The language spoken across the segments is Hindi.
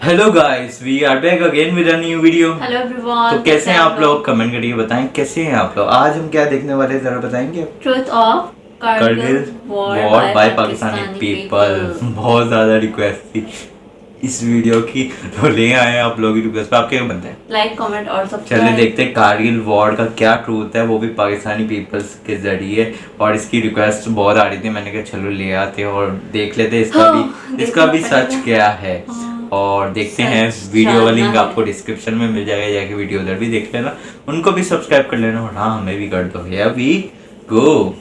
Hello guys, we are back again with a new video. Hello everyone, तो कैसे हैं आप लोग? कमेंट करके बताएं कैसे हैं आप लोग। आज हम क्या देखने वाले हैं, जरा बताएंगे? Truth of Kargil Kargil war by Pakistani Pakistani people. बहुत ज्यादा रिक्वेस्ट थी इस वीडियो की, तो ले आए हैं आप लोगों की रिक्वेस्ट पे। आपके क्या बनते हैं? लाइक कमेंट और सब्सक्राइब। चलिए देखते हैं कारगिल वॉर का क्या ट्रूथ है, वो भी पाकिस्तानी पीपल्स के जरिए। और इसकी रिक्वेस्ट बहुत आ रही थी, मैंने कहा चलो ले आते हैं और देख लेते हैं इसका भी सच क्या है। और देखते हैं, वीडियो का लिंक आपको डिस्क्रिप्शन में मिल जाएगा, जाके वीडियो उधर भी देख लेना, उनको भी सब्सक्राइब कर लेना और हाँ हमें भी कर दो। Here we go.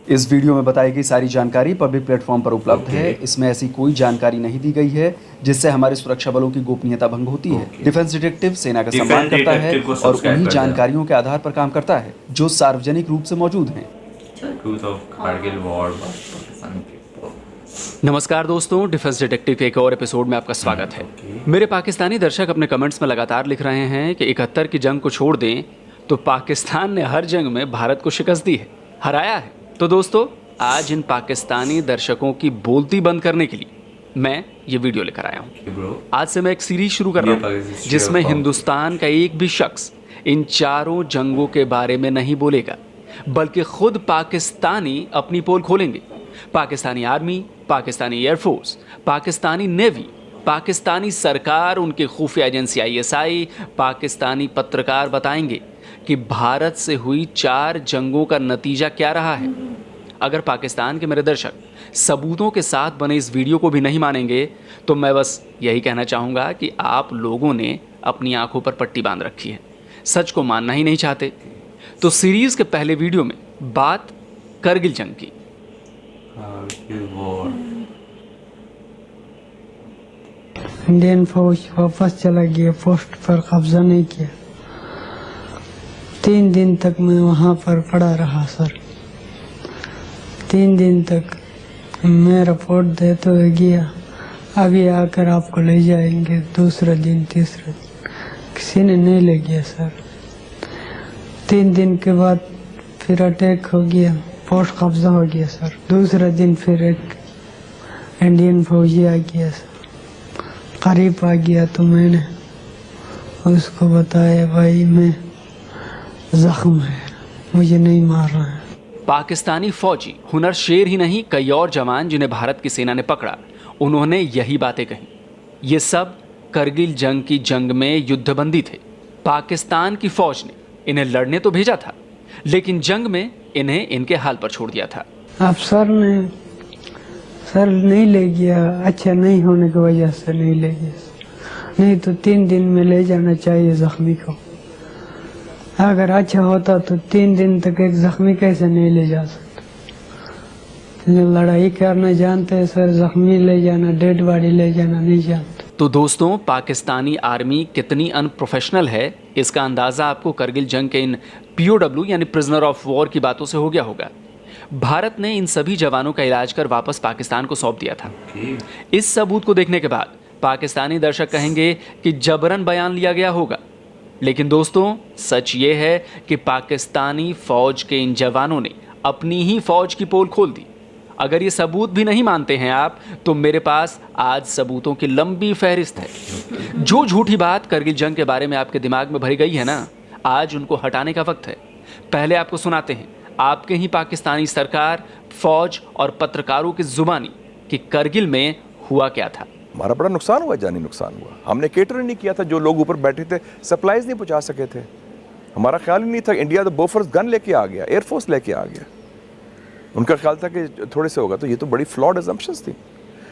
इस वीडियो में बताई गई सारी जानकारी पब्लिक प्लेटफॉर्म पर उपलब्ध है। इसमें ऐसी कोई जानकारी नहीं दी गई है जिससे हमारे सुरक्षा बलों की गोपनीयता भंग होती है। डिफेंस डिटेक्टिव सेना का सम्मान करता है और उन्हीं जानकारियों के आधार पर काम करता है जो सार्वजनिक रूप से मौजूद हैं। Truth of Kargil war by Pakistani people. नमस्कार दोस्तों, डिफेंस डिटेक्टिव के एक और एपिसोड में आपका स्वागत है। मेरे पाकिस्तानी दर्शक अपने कमेंट्स में लगातार लिख रहे हैं कि 71 की जंग को छोड़ दें तो पाकिस्तान ने हर जंग में भारत को शिकस्त दी है, हराया है। तो दोस्तों, आज इन पाकिस्तानी दर्शकों की बोलती बंद करने के लिए मैं ये वीडियो लेकर आया हूँ। आज से मैं एक सीरीज शुरू कर रहा हूँ जिसमें हिंदुस्तान का एक भी शख्स इन चारों जंगों के बारे में नहीं बोलेगा, बल्कि खुद पाकिस्तानी अपनी पोल खोलेंगे। Pakistani army, Pakistani air force, Pakistani navy, Pakistani सरकार, उनकी खुफिया एजेंसी ISI, पाकिस्तानी पत्रकार बताएंगे कि भारत से हुई 4 जंगों का नतीजा क्या रहा है। अगर पाकिस्तान के मेरे दर्शक सबूतों के साथ बने इस वीडियो को भी नहीं मानेंगे तो मैं बस यही कहना चाहूँगा कि आप लोगों ने अपनी आंखों पर पट्टी बांध रखी है, सच को मानना ही नहीं चाहते। तो सीरीज़ के पहले वीडियो में बात करगिल जंग की। इंडियन फौज वापस चला गया, पोस्ट पर कब्जा नहीं किया। 3 दिन तक मैं वहाँ पर पड़ा रहा सर। 3 दिन तक मैं रिपोर्ट देते हुए गया, अभी आकर आपको ले जाएंगे। दूसरा दिन, तीसरा दिन किसी ने नहीं ले गया सर। 3 दिन के बाद फिर अटैक हो गया, पोस्ट कब्जा हो गया सर। दूसरा दिन फिर एक इंडियन फौजी आ गया सर, करीब आ गया तो मैंने उसको बताया, भाई मैं जख्म है, मुझे नहीं मार रहा है। पाकिस्तानी फौजी हुनर शेर ही नहीं, कई और जवान जिन्हें भारत की सेना ने पकड़ा, उन्होंने यही बातें कही। ये सब करगिल जंग की जंग में युद्धबंदी थे। पाकिस्तान की फौज ने इन्हें लड़ने तो भेजा था, लेकिन जंग में इन्हें इनके हाल पर छोड़ दिया था। अफसर ने सर नहीं ले गया, अच्छा नहीं होने की वजह से नहीं ले गया, नहीं तो 3 दिन में ले जाना चाहिए जख्मी को। अगर अच्छा होता तो 3 दिन तक एक जख्मी कैसे नहीं ले जा सकता। लड़ाई करना जानते हैं सर, जख्मी ले जाना, डेड बॉडी ले जाना नहीं जानते। तो दोस्तों, पाकिस्तानी आर्मी कितनी अनप्रोफेशनल है इसका अंदाज़ा आपको करगिल जंग के इन POW यानी प्रिजनर ऑफ वॉर की बातों से हो गया होगा। भारत ने इन सभी जवानों का इलाज कर वापस पाकिस्तान को सौंप दिया था। इस सबूत को देखने के बाद पाकिस्तानी दर्शक कहेंगे कि जबरन बयान लिया गया होगा, लेकिन दोस्तों सच ये है कि पाकिस्तानी फौज के इन जवानों ने अपनी ही फौज की पोल खोल दी। अगर ये सबूत भी नहीं मानते हैं आप, तो मेरे पास आज सबूतों की लंबी फहरिस्त है। जो झूठी बात करगिल जंग के बारे में आपके दिमाग में भरी गई है ना, आज उनको हटाने का वक्त है। पहले आपको सुनाते हैं आपके ही पाकिस्तानी सरकार, फौज और पत्रकारों की जुबानी कि करगिल में हुआ क्या था। हमारा बड़ा नुकसान हुआ, जानी नुकसान हुआ। हमने केटर नहीं किया था, जो लोग ऊपर बैठे थे सप्लाईज नहीं पहुंचा सके थे। हमारा ख्याल ही नहीं था। इंडिया तो बोफर्स गन लेके आ गया, एयरफोर्स लेके आ गया। उनका ख्याल था कि थोड़े से होगा, तो ये तो बड़ी फ्लॉड असम्पशंस थी।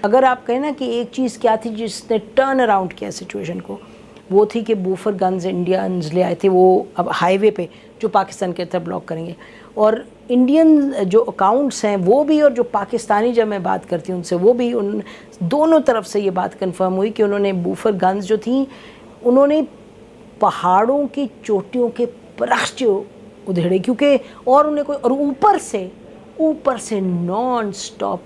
अगर आप कहें ना कि एक चीज़ क्या थी जिसने टर्न अराउंड किया सिचुएशन को, वो थी कि बोफर गन्स इंडियंस ले आए थे। वो अब हाईवे पे जो पाकिस्तान के तरफ ब्लॉक करेंगे, और इंडियन जो अकाउंट्स हैं वो भी, और जो पाकिस्तानी जब मैं बात करती हूँ उनसे, वो भी, उन दोनों तरफ से ये बात कंफर्म हुई कि उन्होंने बूफर गन्स जो थी उन्होंने पहाड़ों की चोटियों के परख्च उधेड़े, क्योंकि और उन्हें कोई, और ऊपर से नॉन स्टॉप,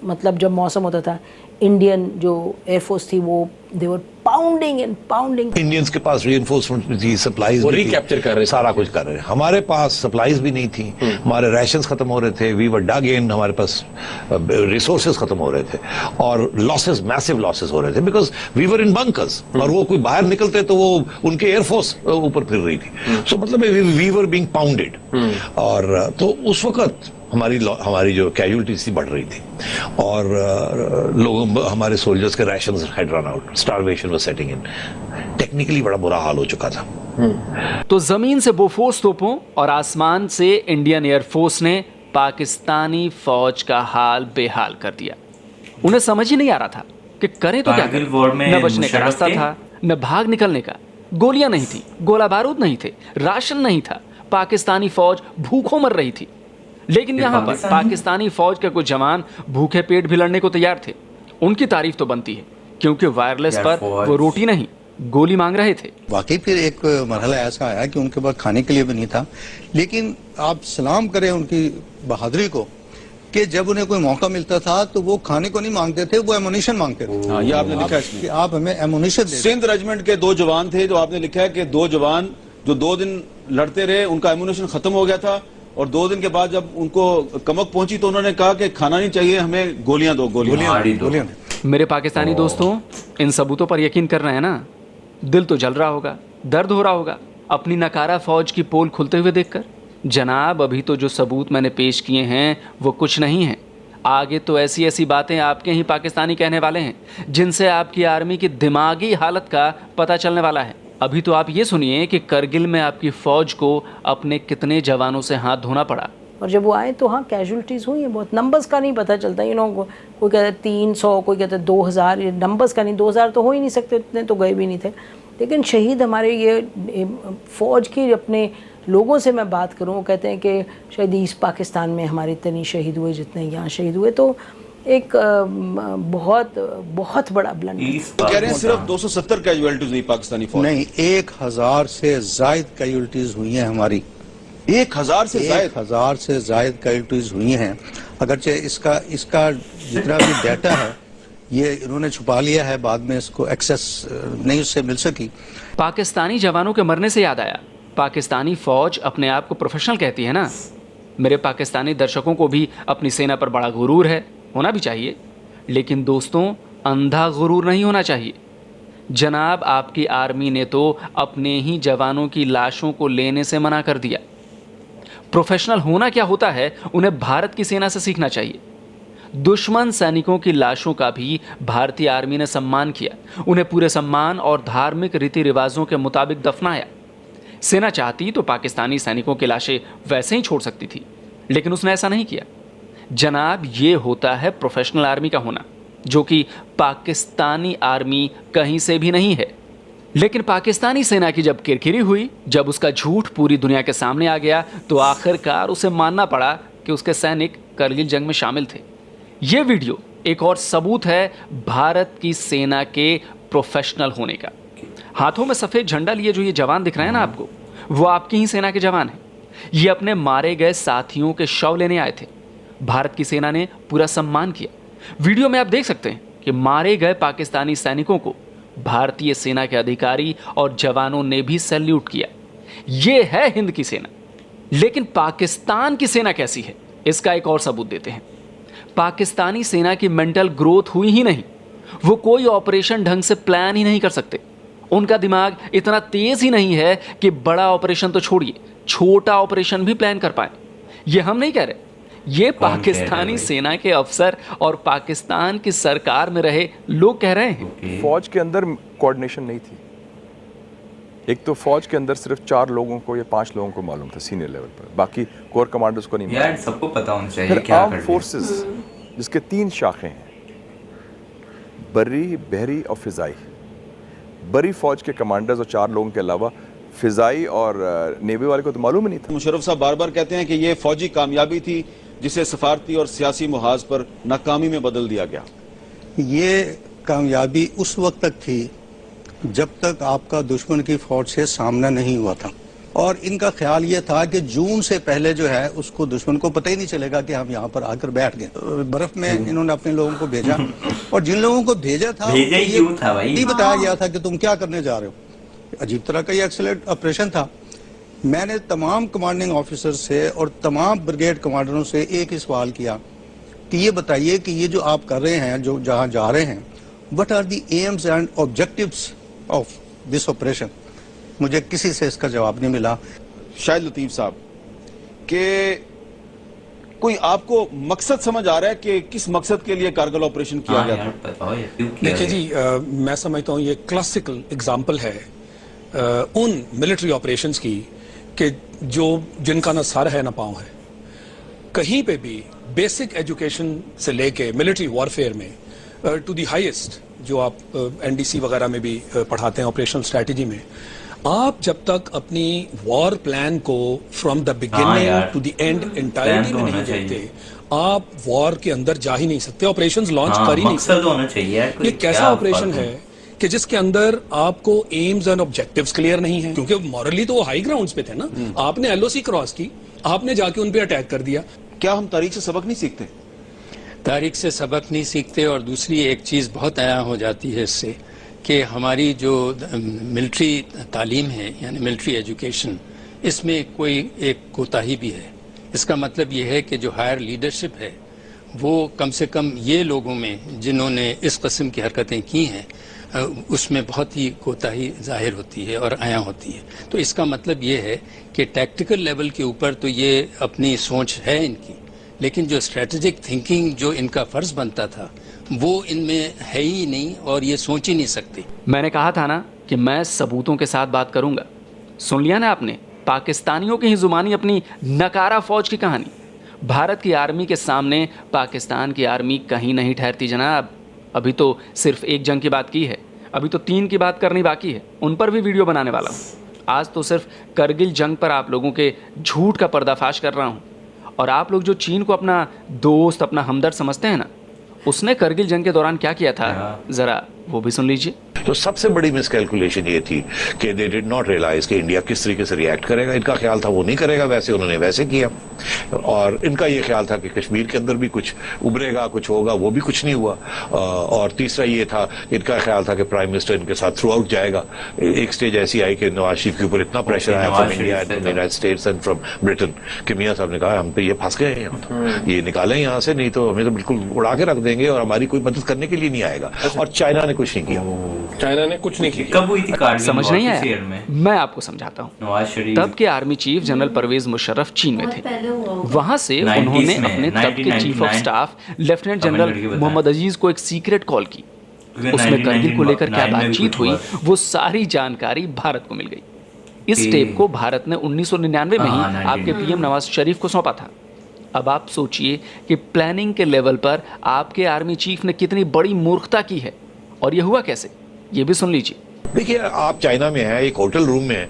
मतलब जब मौसम होता था, इंडियन जो एयरफोर्स थी वो दे वर पाउंडिंग एंड पाउंडिंग। इंडियंस के पास रीइंफोर्समेंट थी, सप्लाईज वो रिकैप्चर कर रहे थे, सारा कुछ कर रहे थे। हमारे पास सप्लाईज भी नहीं थी, हमारे राशंस खत्म हो रहे थे, वी वर डग इन, हमारे पास रिसोर्सेज खत्म हो रहे थे और लॉसेस, मैसिव लॉसेस हो रहे थे because we were in bunkers. और वो कोई बाहर निकलते तो वो उनके एयरफोर्स ऊपर फिर रही थी। सो मतलब वी वर बीइंग पाउंडेड। और तो उस वक्त हमारी जो कैजुअलिटीज थी बढ़ रही थी और लोगों, हमारे सोल्जर्स के rations had run out, starvation was setting in. Technically बड़ा बुरा हाल हो चुका था। तो जमीन से बोफोर्स तोपों और आसमान से इंडियन एयरफोर्स ने पाकिस्तानी फौज का हाल बेहाल कर दिया। उन्हें समझ ही नहीं आ रहा था कि करें तो क्या कारगिल करें। वॉर में न बचने का मुशर्रफ रास्ता थे? था, न भाग निकलने का। गोलियां नहीं थी, गोला बारूद नहीं थे, राशन नहीं था। पाकिस्तानी फौज भूखों मर रही थी। लेकिन यहाँ पर पाकिस्तानी फौज के कुछ जवान भूखे पेट भी लड़ने को तैयार थे। उनकी तारीफ तो बनती है क्योंकि वायरलेस पर वो रोटी नहीं, गोली मांग रहे थे। वाकई फिर एक मरहला ऐसा आया कि उनके पास खाने के लिए भी नहीं था। लेकिन आप सलाम करें उनकी बहादुरी को कि जब उन्हें कोई मौका मिलता था तो वो खाने को नहीं मांगते थे, वो एमुनिशन मांगते थे। हाँ, ये आपने लिखा है इसमें। कि आप हमें एमुनिशन दें। सिंध रेजिमेंट के 2 जवान थे जो आपने लिखा है कि 2 जवान जो 2 दिन लड़ते रहे, उनका एमुनिशन खत्म हो गया था और 2 दिन के बाद जब उनको कमक पहुंची तो उन्होंने कहा कि खाना नहीं चाहिए, हमें गोलियां दो, गोलियां। मेरे पाकिस्तानी दोस्तों, इन सबूतों पर यकीन कर रहे हैं ना? दिल तो जल रहा होगा, दर्द हो रहा होगा अपनी नकारा फौज की पोल खुलते हुए देखकर। जनाब, अभी तो जो सबूत मैंने पेश किए हैं वो कुछ नहीं है। आगे तो ऐसी ऐसी बातें आपके ही पाकिस्तानी कहने वाले हैं जिनसे आपकी आर्मी की दिमागी हालत का पता चलने वाला है। अभी तो आप ये सुनिए कि करगिल में आपकी फौज को अपने कितने जवानों से हाथ धोना पड़ा। और जब वो आए तो हाँ, कैजुअलिटीज़ हुई हैं बहुत। नंबर्स का नहीं पता चलता, कोई कहता है 300, कोई कहता है 2000, ये नंबर्स का नहीं। 2000 तो हो ही नहीं सकते, इतने तो गए भी नहीं थे। लेकिन शहीद हमारे ये फ़ौज की, अपने लोगों से मैं बात करूँ, वो कहते हैं कि शायद ईस्ट पाकिस्तान में हमारे इतने नहीं शहीद हुए जितने यहाँ शहीद हुए। तो एक बहुत बड़ा ब्लंडर। कह रहे हैं सिर्फ 270 कैजुअलिटीज हुई पाकिस्तानी फौज। नहीं, 1000 से जायद कैजुअलिटीज हुई हैं हमारी। 1000 से जायद? 1000 से जायद कैजुअलिटीज हुई हैं। अगरचे इसका जितना भी डाटा है ये इन्होंने छुपा लिया है, बाद में इसको एक्सेस नहीं उससे मिल सकी। पाकिस्तानी जवानों के मरने से याद आया, पाकिस्तानी फौज अपने आप को प्रोफेशनल कहती है ना। मेरे पाकिस्तानी दर्शकों को भी अपनी सेना पर बड़ा गुरूर है, होना भी चाहिए। लेकिन दोस्तों, अंधा गुरूर नहीं होना चाहिए। जनाब, आपकी आर्मी ने तो अपने ही जवानों की लाशों को लेने से मना कर दिया। प्रोफेशनल होना क्या होता है, उन्हें भारत की सेना से सीखना चाहिए। दुश्मन सैनिकों की लाशों का भी भारतीय आर्मी ने सम्मान किया, उन्हें पूरे सम्मान और धार्मिक रीति रिवाजों के मुताबिक दफनाया। सेना चाहती तो पाकिस्तानी सैनिकों की लाशें वैसे ही छोड़ सकती थी, लेकिन उसने ऐसा नहीं किया। जनाब, ये होता है प्रोफेशनल आर्मी का होना, जो कि पाकिस्तानी आर्मी कहीं से भी नहीं है। लेकिन पाकिस्तानी सेना की जब किरकिरी हुई, जब उसका झूठ पूरी दुनिया के सामने आ गया, तो आखिरकार उसे मानना पड़ा कि उसके सैनिक करगिल जंग में शामिल थे। ये वीडियो एक और सबूत है भारत की सेना के प्रोफेशनल होने का। हाथों में सफ़ेद झंडा लिए जो ये जवान दिख रहे हैं ना आपको, वो आपकी ही सेना के जवान हैं। ये अपने मारे गए साथियों के शव लेने आए थे। भारत की सेना ने पूरा सम्मान किया। वीडियो में आप देख सकते हैं कि मारे गए पाकिस्तानी सैनिकों को भारतीय सेना के अधिकारी और जवानों ने भी सैल्यूट किया। ये है हिंद की सेना। लेकिन पाकिस्तान की सेना कैसी है, इसका एक और सबूत देते हैं। पाकिस्तानी सेना की मेंटल ग्रोथ हुई ही नहीं। वो कोई ऑपरेशन ढंग से प्लान ही नहीं कर सकते। उनका दिमाग इतना तेज ही नहीं है कि बड़ा ऑपरेशन तो छोड़िए, छोटा ऑपरेशन भी प्लान कर पाए। ये हम नहीं कह रहे, ये पाकिस्तानी सेना के अफसर और पाकिस्तान की सरकार में रहे लोग कह रहे हैं। फौज के अंदर कोऑर्डिनेशन नहीं थी। एक तो फौज के अंदर सिर्फ 4 लोगों को या 5 लोगों को मालूम था सीनियर लेवल पर, बाकी कोर कमांडर्स को नहीं मालूम। यार सबको पता होना चाहिए फिर क्या आर्म फोर्सेस जिसके 3 शाखें हैं, बर्री, बहरी और फिजाई। बरी फौज के कमांडर्स और 4 लोगों के अलावा फिजाई और नेवी वाले को तो मालूम ही नहीं था। मुशर्रफ साहब बार बार कहते हैं कि ये फौजी कामयाबी थी जिसे सफारती और सियासी मुहाज पर नाकामी में बदल दिया गया। ये कामयाबी उस वक्त तक थी जब तक आपका दुश्मन की फौज से सामना नहीं हुआ था। और इनका ख्याल ये था कि जून से पहले जो है उसको दुश्मन को पता ही नहीं चलेगा कि हम यहाँ पर आकर बैठ गए। बर्फ में इन्होंने अपने लोगों को भेजा और जिन लोगों को भेजा था भेजा ही क्यों था भाई? नहीं बताया गया था कि तुम क्या करने जा रहे हो। अजीब तरह का ये एक्सीलेंट ऑपरेशन था। मैंने तमाम कमांडिंग ऑफिसर से और तमाम ब्रिगेड कमांडरों से एक ही सवाल किया कि ये बताइए कि ये जो आप कर रहे हैं, जो जहाँ जा रहे हैं, what are the aims and objectives of this operation. मुझे किसी से इसका जवाब नहीं मिला। शाहिद लतीफ साहब के कोई आपको मकसद समझ आ रहा है कि किस मकसद के लिए कारगिल ऑपरेशन किया गया था? बताओ ये क्यों किया देखिए गया? जी, मैं समझता हूँ ये क्लासिकल एग्जाम्पल है उन मिलिट्री ऑपरेशंस की कि जिनका ना सर है ना पाँव है। कहीं पे भी बेसिक एजुकेशन से लेके मिलिट्री वॉरफेयर में टू दी हाईएस्ट, जो आप एनडीसी वगैरह में भी पढ़ाते हैं ऑपरेशनल स्ट्रैटेजी में, आप जब तक अपनी वॉर प्लान को from the beginning to the end entirety में नहीं देखते, आप वॉर के अंदर जा ही नहीं सकते, ऑपरेशंस लॉन्च कर ही नहीं सकते। होना चाहिए। ये कैसा ऑपरेशन है कि जिसके अंदर आपको एम्स एंड ऑब्जेक्टिव्स क्लियर नहीं है, क्योंकि मॉरली तो वो हाई ग्राउंड्स पे थे ना। आपने एलओसी क्रॉस की, आपने जाके उन पे अटैक कर दिया। क्या हम तारीख से सबक नहीं सीखते? तारीख से सबक नहीं सीखते। और दूसरी एक चीज़ बहुत आया हो जाती है इससे कि हमारी जो मिलिट्री तालीम है, यानी मिलिट्री एजुकेशन, इसमें कोई एक कोताही भी है। इसका मतलब ये है कि जो हायर लीडरशिप है वो कम से कम ये लोगों में जिन्होंने इस किस्म की हरकतें की हैं उसमें बहुत ही कोताही जाहिर होती है और आया होती है। तो इसका मतलब ये है कि टैक्टिकल लेवल के ऊपर तो ये अपनी सोच है इनकी, लेकिन जो स्ट्रेटेजिक थिंकिंग जो इनका फर्ज बनता था वो इनमें है ही नहीं और ये सोच ही नहीं सकती। मैंने कहा था ना कि मैं सबूतों के साथ बात करूंगा। सुन लिया ना आपने, पाकिस्तानियों की ही जुबानी अपनी नकारा फौज की कहानी। भारत की आर्मी के सामने पाकिस्तान की आर्मी कहीं नहीं ठहरती जनाब। अभी तो सिर्फ एक जंग की बात की है, अभी तो 3 की बात करनी बाकी है, उन पर भी वीडियो बनाने वाला हूँ। आज तो सिर्फ करगिल जंग पर आप लोगों के झूठ का पर्दाफाश कर रहा हूँ। और आप लोग जो चीन को अपना दोस्त, अपना हमदर्द समझते हैं ना, उसने करगिल जंग के दौरान क्या किया था, जरा वो भी सुन लीजिए। तो सबसे बड़ी मिसकैलकुलेशन ये थी कि दे डिड नॉट रियलाइज कि इंडिया किस तरीके से रिएक्ट करेगा। इनका ख्याल था वो नहीं करेगा वैसे, उन्होंने वैसे किया। और इनका ये ख्याल था कि कश्मीर के अंदर भी कुछ उभरेगा, कुछ होगा, वो भी कुछ नहीं हुआ। और तीसरा ये था, इनका ख्याल था कि प्राइम मिनिस्टर इनके साथ थ्रू आउट जाएगा। एक स्टेज ऐसी आई कि नवाज शरीफ के ऊपर इतना प्रेशर आया from India and United states and from Britain कि मियां साहब ने कहा हम पे ये फंस गए हैं, ये निकालें यहाँ से, नहीं तो हमें तो बिल्कुल उड़ा के रख देंगे और हमारी कोई मदद करने के लिए नहीं आएगा। और चाइना ने कुछ नहीं किया। चाइना ने कुछ नहीं किया। कब हुई थी कारगिल? समझ नहीं वॉर? आया? मैं आपको समझाता हूँ। नवाज शरीफ तब के army chief general Pervez Musharraf चीन में थे। वहां से उन्होंने अपने तब के chief of staff lieutenant general Mohammad Aziz को एक सीक्रेट कॉल की। उसमें करगिल को लेकर क्या बातचीत हुई वो सारी जानकारी भारत को मिल गई। इस टेप को भारत ने 1999 में ही आपके पीएम नवाज शरीफ को सौंपा था। अब आप सोचिए कि प्लानिंग के लेवल पर आपके आर्मी चीफ ने कितनी बड़ी मूर्खता की है। और ये हुआ कैसे, ये भी सुन लीजिए। देखिए, आप चाइना में हैं, एक होटल रूम में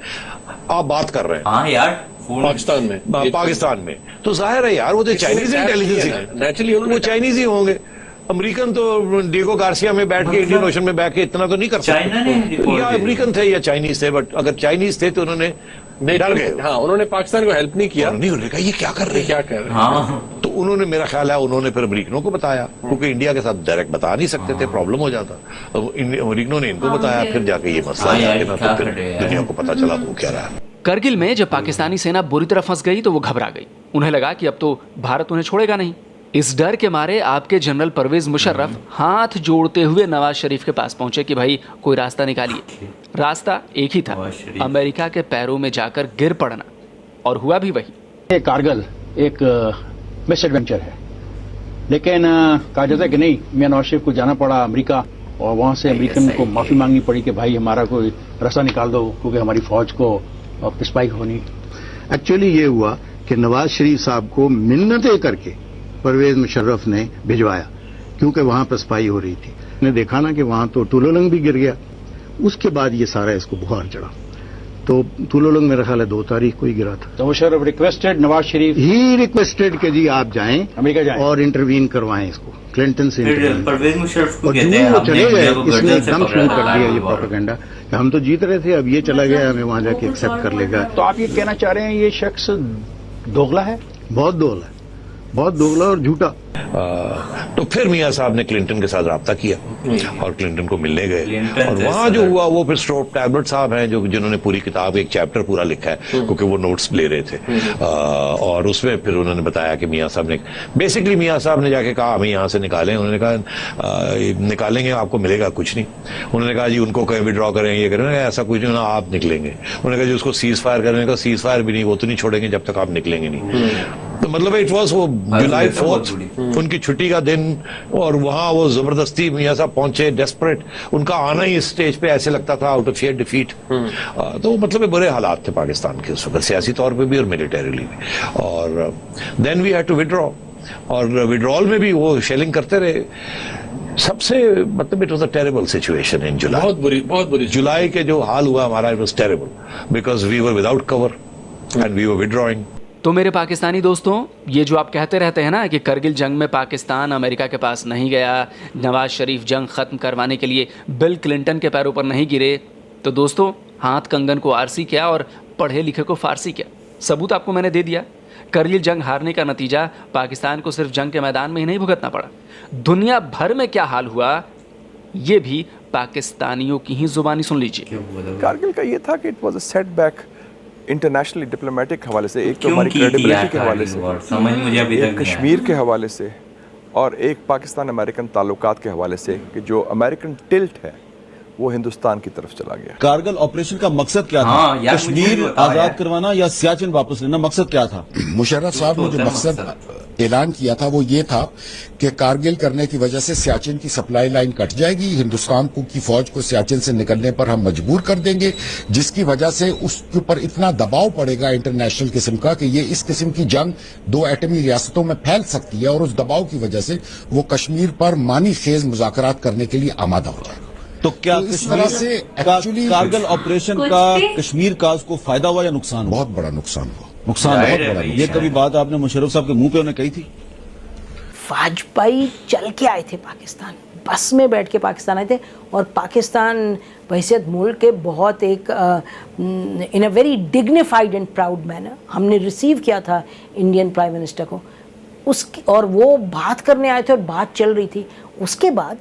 आप बात कर रहे हैं। हाँ यार, पाकिस्तान में तो जाहिर है यार, वो तो चाइनीज इंटेलिजेंस है, नेचुरली वो चाइनीज ही होंगे। अमेरिकन तो डिगो गार्सिया में बैठ के इंडियन ओशन में बैठ के इतना तो नहीं कर सकते। या अमेरिकन थे या चाइनीज थे, बट अगर चाइनीज थे तो उन्होंने डर गए। हाँ, उन्होंने पाकिस्तान को हेल्प नहीं किया। नहीं, उन्होंने कहा ये क्या कर रहे हैं, क्या कर रहे हैं। हाँ। तो उन्होंने, मेरा ख्याल है उन्होंने फिर अमेरिकनों को बताया, क्योंकि इंडिया के साथ डायरेक्ट बता नहीं सकते थे, प्रॉब्लम हो जाता। अमेरिकनों ने इनको बताया, फिर जाके ये मसला दुनिया को पता चला वो क्या रहा है। करगिल में जब पाकिस्तानी सेना बुरी तरह फंस गई तो वो घबरा गई। उन्हें लगा कि अब तो भारत उन्हें छोड़ेगा नहीं। इस डर के मारे आपके जनरल परवेज मुशर्रफ हाथ जोड़ते हुए नवाज शरीफ के पास पहुंचे कि भाई कोई रास्ता निकालिए। रास्ता एक ही था, अमेरिका के पैरों में जाकर गिर पड़ना। और हुआ भी वही। कारगिल एक मिस एडवेंचर है, लेकिन कहा जाता है कि नहीं, मियां नवाज शरीफ को जाना पड़ा अमेरिका और वहां से अमेरिकन को माफी मांगनी पड़ी कि भाई हमारा कोई रास्ता निकाल दो, क्योंकि हमारी फौज को पिस्पाई होनी। एक्चुअली ये हुआ कि नवाज शरीफ साहब को मिन्नतें करके परवेज मुशर्रफ ने भिजवाया, क्योंकि वहां पर स्पाई हो रही थी। ने देखा ना कि वहां तो टुलुलंग भी गिर गया। उसके बाद ये सारा इसको बुखार चढ़ा, तो तुलोलंग मेरा ख्याल है 2 तारीख को ही गिरा था। तो Musharraf requested Nawaz Sharif he requested के जी आप जाएं अमेरिका जाएं और इंटरवीन करवाएं इसको, क्लिंटन से इंटरवीन। परवेज मुशर्रफ को और कहते हैं वो हमने चले गए, इंडिया को इसने गर्दन से एकदम शुरू कर पकड़ा दिया ये प्रोपेगेंडा कि हम तो जीत रहे थे, अब ये चला गया, हमें वहां जाके एक्सेप्ट कर लेगा। तो आप ये कहना चाह रहे हैं ये शख्स दोगला है? बहुत दोगला है, बहुत दोगला और झूठा। तो फिर मियां साहब ने क्लिंटन के साथ राब्ता किया और क्लिंटन को मिलने गए और वहां जो हुआ वो फिर स्ट्रोप टैबलेट साहब हैं जो जिन्होंने पूरी किताब एक चैप्टर पूरा लिखा है क्योंकि वो नोट्स ले रहे थे और उसमें फिर उन्होंने बताया कि मियां साहब ने बेसिकली मियां साहब ने जाके कहा हमें यहाँ से निकालें। उन्होंने कहा निकालेंगे आपको मिलेगा कुछ नहीं। उन्होंने कहा जी उनको कहीं विड्रॉ करें ये करें, ऐसा कुछ नहीं, आप निकलेंगे। उन्होंने कहा जी उसको सीज फायर करने का, सीज फायर भी नहीं, वो तो नहीं छोड़ेंगे जब तक आप निकलेंगे नहीं। तो मतलब इट वॉज वो जुलाई 4 उनकी छुट्टी का दिन और वहां वो जबरदस्ती मियां साहब पहुंचे डेस्परेट। उनका आना ही इस स्टेज पे ऐसे लगता था आउट ऑफ फियर डिफीट। तो मतलब बुरे हालात थे पाकिस्तान के उस वक्त, सियासी तौर पे भी और मिलिटरीली भी। और then we had to withdraw और विड्रॉल में भी वो शेलिंग करते रहे। सबसे मतलब it was a terrible situation in July, बहुत बुरी जुलाई के जो हाल हुआ हमारा, it was terrible because we were without cover and we were withdrawing. तो मेरे पाकिस्तानी दोस्तों, ये जो आप कहते रहते हैं ना कि करगिल जंग में पाकिस्तान अमेरिका के पास नहीं गया, नवाज शरीफ जंग ख़त्म करवाने के लिए बिल क्लिंटन के पैरों पर नहीं गिरे, तो दोस्तों हाथ कंगन को आरसी क्या और पढ़े लिखे को फारसी क्या। सबूत आपको मैंने दे दिया। करगिल जंग हारने का नतीजा पाकिस्तान को सिर्फ जंग के मैदान में ही नहीं भुगतना पड़ा, दुनिया भर में क्या हाल हुआ ये भी पाकिस्तानियों की ही जुबानी सुन लीजिए। कारगिल का ये था कि it was a setback internationally diplomatic हवाले से, एक तो हमारी क्रेडिबिलिटी के हवाले से, समझ मुझे अभी तक कश्मीर के हवाले से और एक पाकिस्तान अमेरिकन ताल्लुकात के हवाले से कि जो अमेरिकन टिल्ट है वो हिंदुस्तान की तरफ चला गया। कारगिल ऑपरेशन का मकसद क्या था? कश्मीर आजाद करवाना या सियाचिन वापस लेना, मकसद क्या था? मुशर्रफ साहब ने जो मकसद ऐलान किया था वो ये था कि कारगिल करने की वजह से सियाचिन की सप्लाई लाइन कट जाएगी, हिंदुस्तान की फौज को सियाचिन से निकलने पर हम मजबूर कर देंगे, जिसकी वजह से उसके ऊपर इतना दबाव पड़ेगा इंटरनेशनल किस्म का कि ये इस किस्म की जंग 2 एटमी रियासतों में फैल सकती है और उस दबाव की वजह से वो कश्मीर पर मानी खेज मुज़ाकरात करने के लिए आमादा हो जाएगा। तो क्या तो इस तरह से कारगिल ऑपरेशन का कश्मीर का उसको फायदा हुआ या नुकसान? बहुत बड़ा नुकसान हुआ। नुकसान बहुत बड़ा। ये कभी बात आपने मुशर्रफ साहब के मुंह पे उन्हें कही थी? वाजपेयी चल के आए थे पाकिस्तान, बस में बैठ के पाकिस्तान आए थे और पाकिस्तान बहैसियत मुल्क के बहुत एक in a very dignified and proud manner हमने रिसीव किया था इंडियन प्राइम मिनिस्टर को उसकी, और वो बात करने आए थे और बात चल रही थी। उसके बाद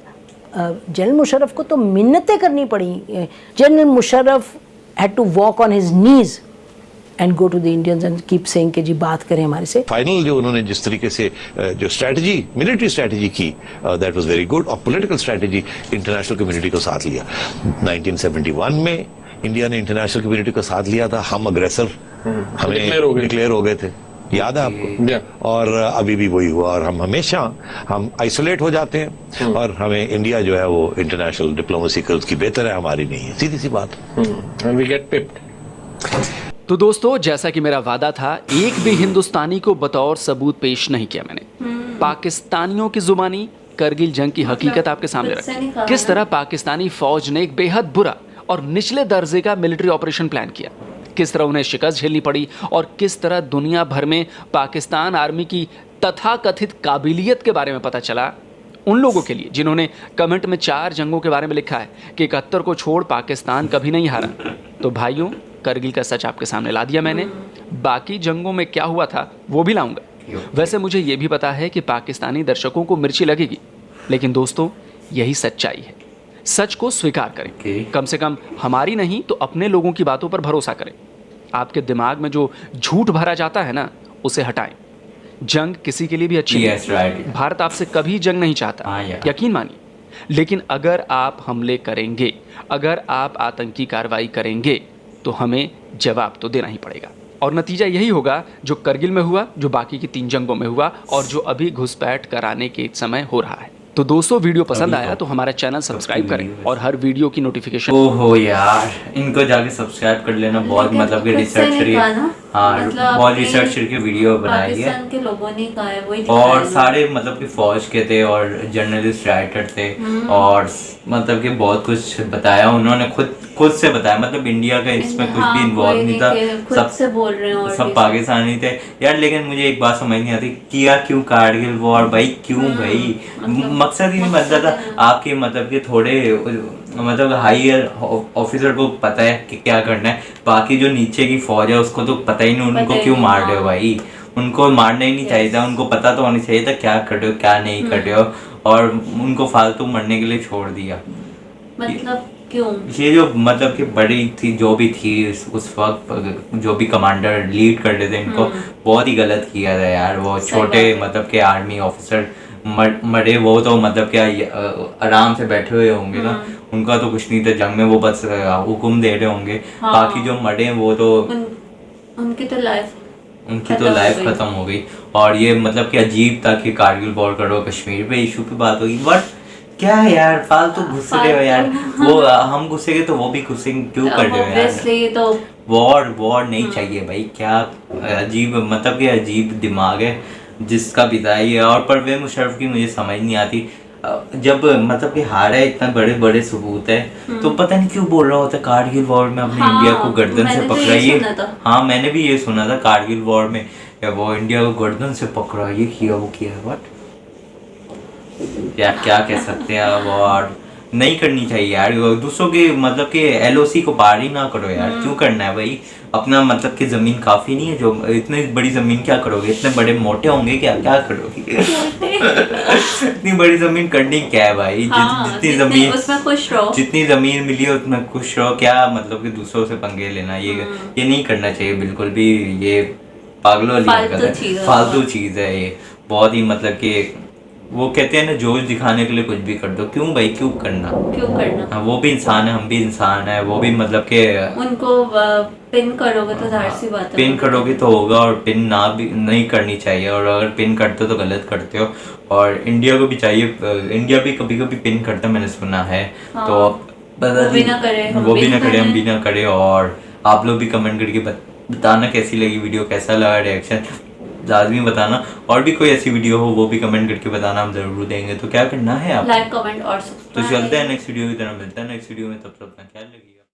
जनरल मुशर्रफ को तो मिन्नतें करनी पड़ी। General Musharraf had to walk on his knees and go to the Indians and keep saying कि जी बात करें हमारे से। फाइनल जो उन्होंने जिस तरीके से जो स्ट्रैटेजी मिलिट्री स्ट्रैटेजी की दैट वाज वेरी गुड और पॉलिटिकल स्ट्रैटेजी इंटरनेशनल कम्युनिटी को साथ लिया। 1971 में इंडिया ने इंटरनेशनल कम्युनिटी को साथ लिया था, हम अग्रेसर हमें डिक्लेयर हो गए थे, याद है आपको? और अभी भी वही हुआ और हम हमेशा हम आइसोलेट हो जाते हैं और हमें इंडिया जो है वो इंटरनेशनल डिप्लोमेसी की बेहतर है, हमारी नहीं है, सीधी सी बात। We get pipped. तो दोस्तों, जैसा कि मेरा वादा था, एक भी हिंदुस्तानी को बतौर सबूत पेश नहीं किया मैंने। पाकिस्तानियों की जुबानी करगिल जंग की हकीकत आपके सामने रखी, किस तरह पाकिस्तानी फौज ने एक बेहद बुरा और निचले दर्जे का मिलिट्री ऑपरेशन प्लान किया, किस तरह उन्हें शिकस्त झेलनी पड़ी और किस तरह दुनिया भर में पाकिस्तान आर्मी की तथाकथित काबिलियत के बारे में पता चला उन लोगों के लिए जिन्होंने कमेंट में 4 जंगों के बारे में लिखा है कि 71 को छोड़ पाकिस्तान कभी नहीं हारा। तो भाइयों, करगिल का सच आपके सामने ला दिया मैंने। बाकी जंगों में क्या हुआ था वो भी लाऊंगा। वैसे मुझे ये भी पता है कि पाकिस्तानी दर्शकों को मिर्ची लगेगी, लेकिन दोस्तों यही सच्चाई है। सच को स्वीकार करें, कम से कम हमारी नहीं तो अपने लोगों की बातों पर भरोसा करें। आपके दिमाग में जो झूठ भरा जाता है ना, उसे हटाएं। जंग किसी के लिए भी अच्छी नहीं। भारत आपसे कभी जंग नहीं चाहता, यकीन मानिए। लेकिन अगर आप हमले करेंगे, अगर आप आतंकी कार्रवाई करेंगे तो हमें जवाब तो देना ही पड़ेगा। और नतीजा यही होगा जो करगिल में हुआ, जो बाकी की 3 जंगों में हुआ और जो अभी घुसपैठ कराने के समय हो रहा है। तो दोस्तों, वीडियो पसंद आया तो हमारा चैनल सब्सक्राइब करें और हर वीडियो की नोटिफिकेशन। ओहो यार, इनको जाके सब्सक्राइब कर लेना, बहुत मतलब कि रिसर्च करिए। हाँ मतलब बहुत अपनी रिसर्च करके वीडियो बनाई है पाकिस्तान के लोगों ने कहा है वही दिखाया और है। सारे मतलब कि फौज के थे और जर्नलिस्ट राइटर थे और मतलब कि बहुत कुछ बताया उन्होंने, खुद से बताया, मतलब इंडिया का इसमें कुछ भी इन्वॉल्व नहीं था, खुद से बोल रहे हैं और सब पाकिस्तानी थे यार। लेकिन मुझे एक बात समझ नहीं आती, किया क्यों कारगिल वॉर भाई, क्यों भाई? मकसद ही नहीं बनता था आपके मतलब कि थोड़े मतलब हायर ऑफिसर को पता है कि क्या करना है, बाकी जो नीचे की फौज है उसको तो पता ही नहीं, उनको क्यों मार रहे हो भाई? उनको मारना ही नहीं चाहिए था, उनको पता तो होना चाहिए था क्या कर रहे हो क्या नहीं कर रहे हो, और उनको फालतू मरने के लिए छोड़ दिया। मतलब क्यों? ये जो मतलब कि बड़ी थी जो भी थी उस वक्त जो भी कमांडर लीड कर रहे थे इनको बहुत ही गलत किया था यार। वो छोटे मतलब के आर्मी ऑफिसर मरे, वो तो मतलब क्या आराम से बैठे हुए होंगे ना, उनका तो कुछ नहीं था जंग में, वो बस हुक्म दे रहे होंगे। बाकी जो मरे वो तो उनकी तो लाइफ खत्म हो गई। और ये मतलब कि अजीब था कि कारगिल वॉर करो, कश्मीर पे इशू पे बात होगी, बट क्या है यार फालतू घुस रहे हो यार। वो हम घुसेंगे तो वो भी घुसेंगे, क्यों कर रहे हो यार? तो वॉर नहीं चाहिए भाई। क्या अजीब मतलब कि अजीब दिमाग है जिसका बिताई है। और परवेज मुशर्रफ की मुझे समझ नहीं आती, जब मतलब कि हारा है, इतना बड़े बड़े सबूत है, तो पता नहीं क्यों बोल रहा होता है कारगिल वॉर में अपने इंडिया को गर्दन से पकड़ा। ये हाँ मैंने भी ये सुना था, कारगिल वॉर में वो इंडिया को गर्दन से पकड़ा, ये किया वो किया। बट यार क्या कह सकते हैं अब, और नहीं करनी चाहिए यार दूसरों के मतलब कि एलओसी को पार ही ना करो यार। क्यों करना है भाई? अपना मतलब कि जमीन काफी नहीं है? जो इतनी बड़ी जमीन क्या करोगे? इतने बड़े मोटे होंगे क्या करोगे? इतनी बड़ी जमीन करनी क्या है भाई? जितनी जमीन उसमें खुश रहो, जितनी जमीन मिली है उतना खुश रहो। क्या मतलब कि दूसरों से पंगे लेना, ये नहीं करना चाहिए बिल्कुल भी। ये पागलों वाली हरकत है, फालतू चीज है ये बहुत ही। मतलब कि वो कहते हैं ना जोश दिखाने के लिए कुछ भी कर दो। क्यों भाई? क्यों करना? हाँ, वो भी इंसान है, हम भी इंसान है। वो भी मतलब के उनको पिन करोगे तो जाहिर सी बात है, पिन करोगे तो होगा, और पिन ना भी नहीं करनी चाहिए, और अगर पिन करते हो तो गलत करते हो। और इंडिया को भी चाहिए, इंडिया भी कभी कभी पिन करता मैंने सुना है। हाँ, तो वो भी ना करे, हम भी ना करे। और आप लोग भी कमेंट करके बताना कैसी लगी वीडियो, कैसा लगा रिएक्शन, लाजमी बताना। और भी कोई ऐसी वीडियो हो वो भी कमेंट करके बताना, हम जरूर देंगे। तो क्या करना है आप? लाइक कमेंट और तो चलते हैं नेक्स्ट वीडियो की तरफ, मिलते हैं नेक्स्ट वीडियो में, तब तक अपना ख्याल रखिए।